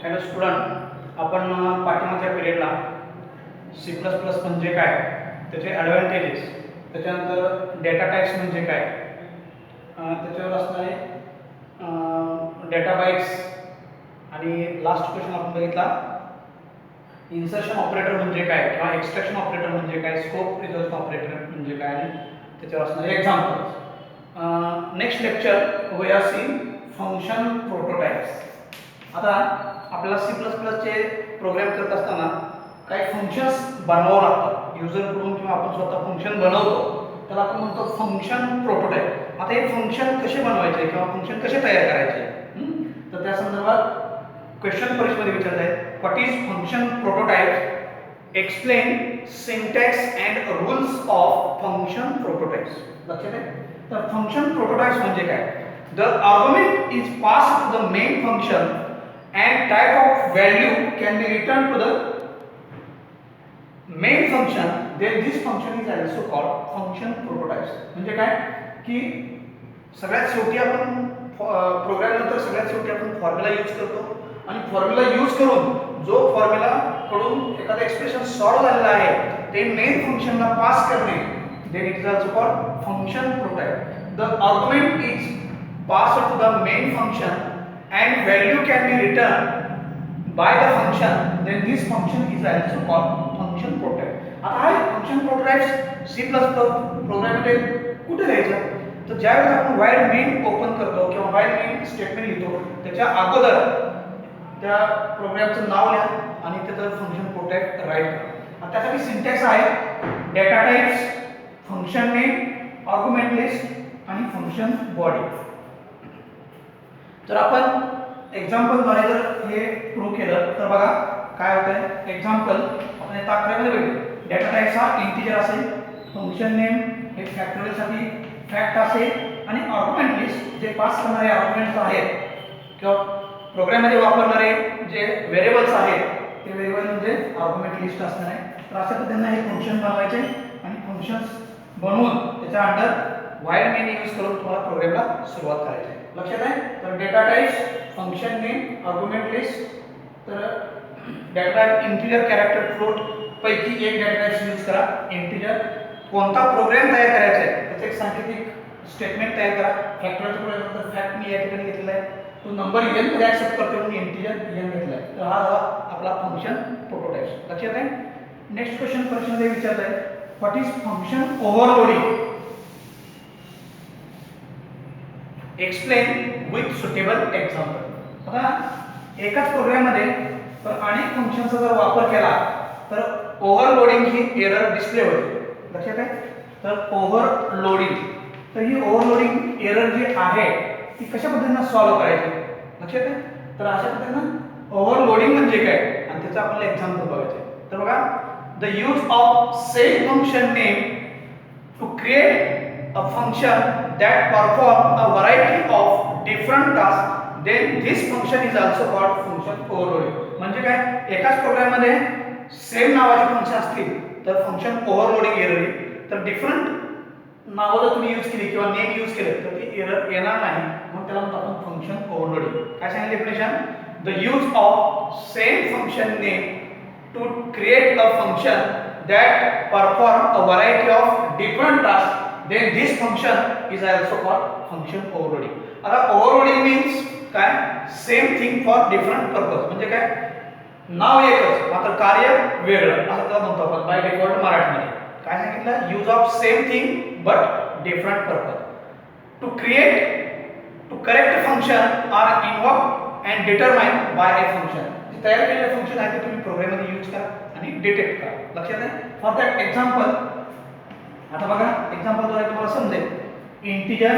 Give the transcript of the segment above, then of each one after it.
Hello student, आपण पाठीमागच्या पिरियडला C plus plus म्हणजे काय, त्याचे ॲडव्हान्टेजेस, त्याच्यानंतर डेटा टाईप्स म्हणजे काय, त्याच्यावर असणारे डेटा बाईट्स आणि लास्ट क्वेश्चन आपण बघितला इन्सर्शन ऑपरेटर म्हणजे काय किंवा एक्सट्रॅक्शन ऑपरेटर म्हणजे काय, स्कोप रिझल्ट ऑपरेटर म्हणजे काय आणि त्याच्यावर असणारे examples. Next lecture we are C function prototypes. आता आपल्याला सी प्लस प्लसचे प्रोग्राम करत असताना काही फंक्शन्स बनवावं लागतात युजरकडून किंवा आपण स्वतः फंक्शन बनवतो, त्याला आपण म्हणतो फंक्शन प्रोटोटाइप. आता हे फंक्शन कसे बनवायचे किंवा फंक्शन कसे तयार करायचे, तर त्या संदर्भात क्वेश्चन परीक्षेमध्ये विचारत आहे what is function prototype, explain syntax and rules of function prototypes. लक्षात आहे? तर फंक्शन प्रोटोटाइप्स म्हणजे काय, the argument is pass to the main function and type of value can be returned to the main function, then this function is also called function prototypes. म्हणजे काय की सगळ्यात शेवटी आपण प्रोग्राम नंतर सगळ्यात शेवटी आपण फॉर्म्युला यूज करतो आणि फॉर्म्युला यूज करून जो फॉर्म्युला कडून एखादा एक्सप्रेशन सॉल्व झालेला आहे ते मेन फंक्शनला पास करणे, then it is also called function prototype. The argument is passed to the main function and value can be returned by the function, then this function is also called function prototype. आता हा function prototypes C plus plus प्रोग्राममध्ये कुठे लिहायचं, तर ज्यावेळेस आपण while main open करतो किंवा व्हाईल मेन स्टेटमेंट लिहितो त्याच्या अगोदर त्या प्रोग्रामचं नाव लिहा आणि त्याचं फंक्शन प्रोटोटाइप राईट करा. त्यासाठी सिंटॅक्स आहे data types, function name, argument list आणि फंक्शन बॉडी. तर आपण एक्झाम्पलद्वारे जर हे प्रूव्ह केलं तर बघा काय होतंय. एक्झाम्पल आपण आता आकृतीमध्ये बघू. डेटा टाइप्स हा इंटिजर असेल, फंक्शन नेम हे फॅक्टोरियलसाठी फॅक्ट असेल आणि आर्ग्युमेंट लिस्ट जे पास करणारे आर्ग्युमेंट्स आहेत किंवा प्रोग्राममध्ये वापरणारे जे व्हेरिएबल्स आहेत ते व्हेरिएबल म्हणजे आर्ग्युमेंट लिस्ट असणार आहे. तर अशा पद्धतीने हे फंक्शन बनवायचे आणि फंक्शन्स बनवून त्याच्या अंडर व्हाईल मेन यूज करून तुम्हाला प्रोग्रामला सुरुवात करायची आहे. लक्षात आहे? तर data types, function name, argument list. तर data type integer, character, float पैकी एक डेटा टाइप्स यूज करा. इंटिजर कोणता प्रोग्राम तयार करायचा आहे त्याचं एक सांकेतिक स्टेटमेंट तयार करा. फॅक्टोरियलचा प्रोग्राम तर फॅक्ट मी या ठिकाणी घेतलेला आहे, तो नंबर n मध्ये ऍक्सेप्ट करतो म्हणून इंटिजर n घेतला आहे. तर हा झाला आपला फंक्शन प्रोटोटाइप्स. लक्षात आहे? नेक्स्ट क्वेश्चन प्रश्नामध्ये विचारत आहे what is function overloading, explain with suitable example. आता एकाच प्रोग्राममध्ये तर अनेक फंक्शनचा जर वापर केला तर ओव्हरलोडिंग ही एरर डिस्प्ले होते. लक्षात आहे? तर ओव्हरलोडिंग, तर ही ओव्हरलोडिंग एरर जी आहे ती कशा पद्धतीने सॉल्व्ह करायची, लक्षात आहे? तर अशा पद्धतीने ओव्हरलोडिंग म्हणजे काय आणि त्याचं आपल्याला एक्झाम्पल बघायचं आहे. तर बघा the use of same function name to create a function that perform a variety of different tasks, then this function is also called function overloading. म्हणजे काय, एकाच प्रोग्राम मध्ये सेम नावाचे फंक्शन असतील तर फंक्शन ओव्हरलोडिंग एरर येईल. तर different नावं जर तुम्ही यूज केली किंवा नेम यूज केले तर ती एरर येणार नाही, म्हणून त्याला म्हणतो आपण फंक्शन ओव्हरलोडिंग. काय सांगितलं definition, the use of same function name to create a function that perform a variety of different tasks, then this function is also called function overloading. आता overloading means काय, same thing for different purpose. म्हणजे काय, नाव एकच मात्र कार्य वेगळं असं त्याला म्हणतो आपण बाय डिफॉल्ट मराठीमध्ये. काय सांगितलं, use of same thing but different purpose. To create, to correct function are invoke and determine by a function. तयार केलेलं फंक्शन आहे ते तुम्ही प्रोग्राममध्ये यूज करा आणि डिटेक्ट करा. लक्षात आहे? फॉर दॅट एक्झाम्पल आता बघा एक्झाम्पलद्वारे तुम्हाला समजेल. इंटिजर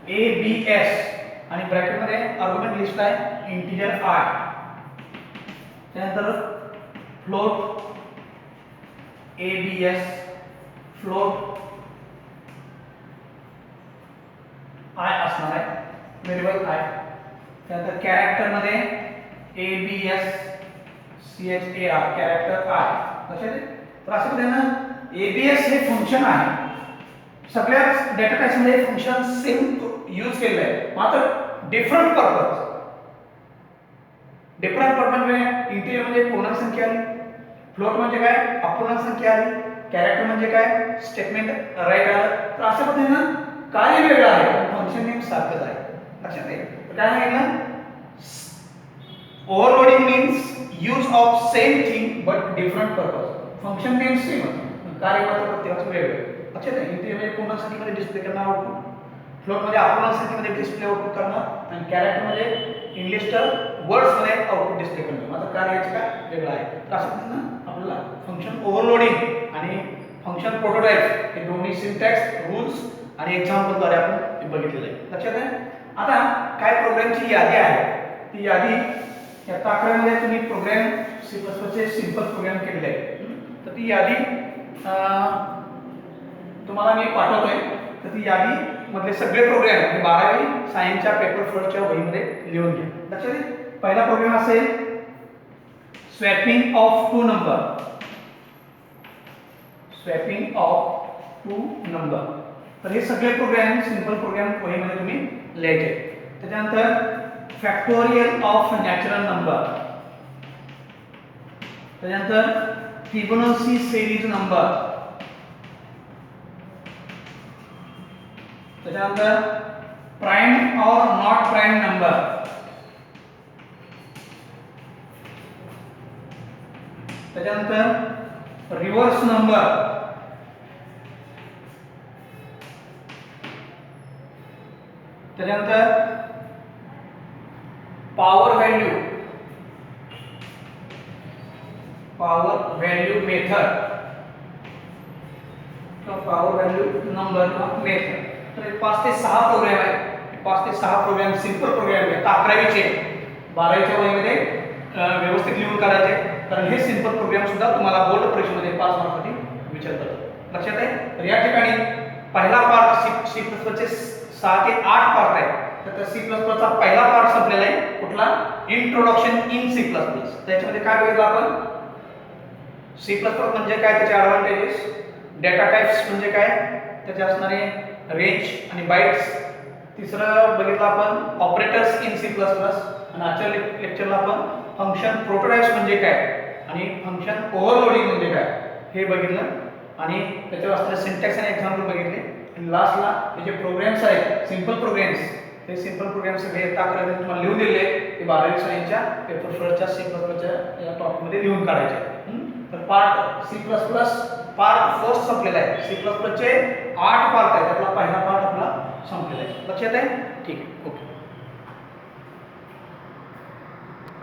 abs आणि ब्रॅकेटमध्ये आर्ग्युमेंट लिस्ट आहे इंटिजर i, त्यानंतर फ्लोट abs, फ्लोट i असणार आहे व्हेरिएबल i. त्यानंतर कॅरेक्टर मध्ये abs char, कॅरेक्टर i. लक्षात आहे? तर असं पद्धतीने abs हे फंक्शन आहे. सगळ्याच डेटा टाइप्स मध्ये फंक्शन सेम यूज केलेलं आहे मात्र डिफरंट पर्पज. डिफरंट फ्लोट म्हणजे इंटिजर म्हणजे पूर्णांक संख्या आली, फ्लोट म्हणजे काय अपूर्णांक संख्या आली, कॅरेक्टर म्हणजे काय स्टेटमेंट राईट आलं. तर अशा पद्धतीनं काय वेगळं आहे पण फंक्शन नेम सारखंच आहे. लक्षात आहे. काय सांगितलं overloading means use of same thing but different purpose. Function name same कार्य मात्र प्रत्येकाचं वेगळं. लक्षात आहे. इंटिजर म्हणजे पूर्णांक संख्येमध्ये डिस्प्ले करणार आउटपुट, फ्लोट मध्ये अपूर्णांक संख्येमध्ये डिस्प्ले आउटपुट करणार आणि कॅरेक्टर म्हणजे इंग्लिश तर वर्ड्स मध्ये आउटपुट डिस्प्ले करणार. आता कार्याचं काय वेगळं आहे. तर असं पद्धतीनं आपल्याला फंक्शन ओव्हरलोडिंग आणि फंक्शन प्रोटोटाइप हे दोन्ही सिंटॅक्स रूल्स आणि एक्झाम्पल द्वारे आपण ते बघितलेलं आहे. लक्षात आहे. आता काय प्रोग्रामची यादी आहे ती यादी या ताकड्यामध्ये तुम्ही प्रोग्राम सी प्लस प्लसचे सिंपल प्रोग्राम केलेले आहे. तर ती यादी तुम्हाला मी पाठवतोय. तर ती यादी मधले सगळे प्रोग्राम हे 12वी सायन्सच्या पेपर फ्लोच्या वहीमध्ये लिहून घ्या. लक्षात आहे. पहिला प्रोग्राम असेल swapping of two number, swapping of two number. तर हे सगळे प्रोग्राम सिंपल प्रोग्राम वहीमध्ये तुम्ही लिहायचे. त्याच्यानंतर फॅक्टोरियल ऑफ नॅचरल नंबर, त्याच्यानंतर फिबोनाची सिरीज नंबर, त्याच्यानंतर प्राइम और नॉट प्राइम नंबर, त्याच्यानंतर रिव्हर्स नंबर, त्याच्यानंतर power value, power value method किंवा पॉवर व्हॅल्यू नंबर किंवा मेथड. तर 5 ते 6 प्रोग्राम आहे. 5 ते 6 प्रोग्राम सिंपल प्रोग्राम आहेत. 11वीचे 12वीच्या वहीमध्ये व्यवस्थित लिहून काढायचे. कारण हे सिंपल प्रोग्राम सुद्धा तुम्हाला बोर्ड परीक्षेमध्ये 5 मार्कासाठी विचारतात. लक्षात आहे. तर या ठिकाणी पहिला पार्ट सी प्लस प्लसचे 6 ते 8 पार्ट आहे. तर सी प्लस प्लसचा पहिला पार्ट संपलेला आहे. कुठला introduction in C plus plus. त्याच्यामध्ये काय बघितलं आपण सी प्लस प्लस म्हणजे काय, त्याचे ॲडव्हांटेजेस, डेटा टाइप्स म्हणजे काय, त्याचे असणारे रेंज आणि बाइट्स. तिसरं बघितलं आपण operators in C plus plus. आणि आजच्या लेक्चरला आपण फंक्शन प्रोटोटाइप्स म्हणजे काय आणि फंक्शन ओव्हरलोडिंग म्हणजे काय हे बघितलं आणि त्याच्यावर असणारे सिंटॅक्स आणि एक्झाम्पल बघितले. आणि लास्टला हे जे प्रोग्राम्स आहेत सिंपल प्रोग्राम्स, हे सिंपल प्रोग्राम्स सगळे ताकद तुम्हाला लिहून दिले ते 12वी सायन्सच्या पेपर फ्लोच्या सी प्लस प्लसच्या या टॉपिकमध्ये लिहून काढायचे. तर part C plus plus part first संपलेला आहे. सी प्लस प्लसचे 8 पार्ट आहेत. त्यातला पहिला पार्ट आपला संपलेला आहे. लक्षात आहे. ठीक. ओके.